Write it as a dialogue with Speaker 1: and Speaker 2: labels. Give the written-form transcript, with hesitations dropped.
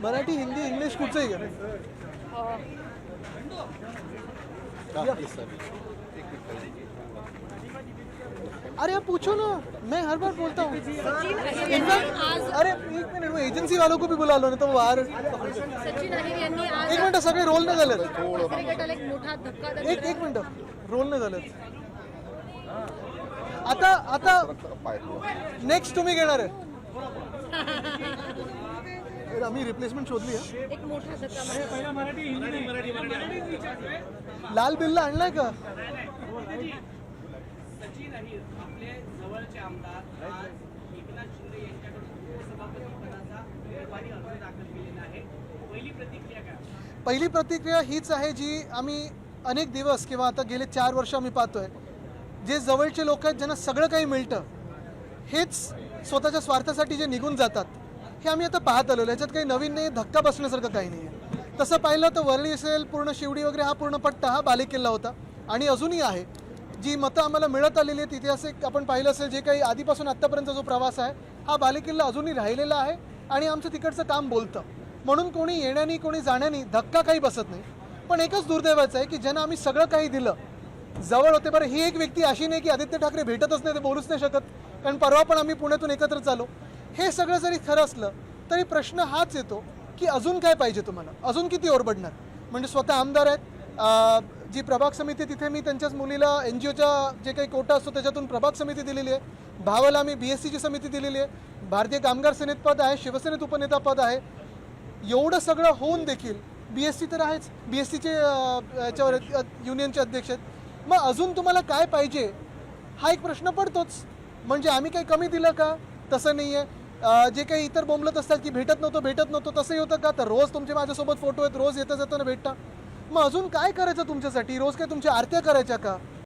Speaker 1: Marathi Hindi English कुठचंही घ्या. अरे आप पूछो ना, मैं हर बार बोलता हूँ. अरे एक मिनिट, वो एजन्सी वालों को भी बुला लो ना, तो बाहर.
Speaker 2: सचिन अहिर यांनी आज
Speaker 1: एक मिनिट, सगळे रोल नाही झालेत.
Speaker 2: केसरी गटाला एक मोठा धक्का
Speaker 1: एक मिनिट, रोल नाही झालेत. आता नेक्स्ट तुम्ही घेणार आहे. आम्ही रिप्लेसमेंट शोधली आहे.
Speaker 2: एक मोठा धक्का
Speaker 1: लाल बिल्ला आणलाय का?
Speaker 3: सचिन अहिर आपले जवळचे आमदार आज एकनाथ शिंदे यांच्याकडून सभापतीपदाचा उमेदवारी अर्ज दाखल केलेला आहे. पहिली प्रतिक्रिया काय?
Speaker 1: पहिली प्रतिक्रिया हीच आहे जी आम्ही अनेक दिवस किंवा आता गेले 4 वर्ष आम्ही पाहतोय. जे जवळचे लोक आहेत ज्यांना सगळं काही मिळतं, हेच स्वतःच्या स्वार्थासाठी जे निघून जातात, हे आम्ही आता पाहत आलो. याच्यात काही नवीन नाही, धक्का बसण्यासारखं काही नाही आहे. तसं पाहिलं तर वरळी असेल, पूर्ण शिवडी वगैरे हा पूर्ण पट्टा हा बालेकिल्ला होता आणि अजूनही आहे. जी मतं आम्हाला मिळत आलेली आहेत तिथे आपण पाहिलं असेल, जे काही आधीपासून आत्तापर्यंत जो प्रवास आहे हा बालेकिल्ला अजूनही राहिलेला आहे आणि आमचं तिकडचं काम बोलतं. म्हणून कोणी येण्यानी कोणी जाण्यानी धक्का काही बसत नाही. पण एकच दुर्दैवाचं आहे की ज्यांना आम्ही सगळं काही दिलं, जवळ होते. बरं, ही एक व्यक्ती अशी नाही की आदित्य ठाकरे भेटतच नाही, ते बोलूच नाही शकत, कारण परवा पण आम्ही पुण्यातून एकत्र चालो. हे सगळं जरी खरं असलं तरी प्रश्न हाच येतो की अजून काय पाहिजे तुम्हाला, अजून किती ओरबडणार. म्हणजे स्वतः आमदार आहेत, जी प्रभाग समिती तिथे मी त्यांच्याच मुलीला NGOच्या जे काही कोटा असतो त्याच्यातून प्रभाग समिती दिलेली आहे. भावाला मी BSCची समिती दिलेली आहे. भारतीय कामगार सेनेत पद आहे, शिवसेनेत उपनेता पद आहे. एवढं सगळं होऊन देखील BSC तर आहेच, BSCचे याच्यावर युनियनचे अध्यक्ष आहेत. मग अजून तुम्हाला काय पाहिजे हा एक प्रश्न पडतोच. म्हणजे आम्ही काही कमी दिलं का? तसं नाही आहे. जे काही इतर बोंबलत असतात की भेटत नव्हतं तसंही होतं का? तर रोज तुमचे माझ्यासोबत फोटो आहेत, रोज येता जाताना भेटता. मग अजून काय करायचं तुमच्यासाठी? रोज काय तुमच्या आरत्या करायच्या का?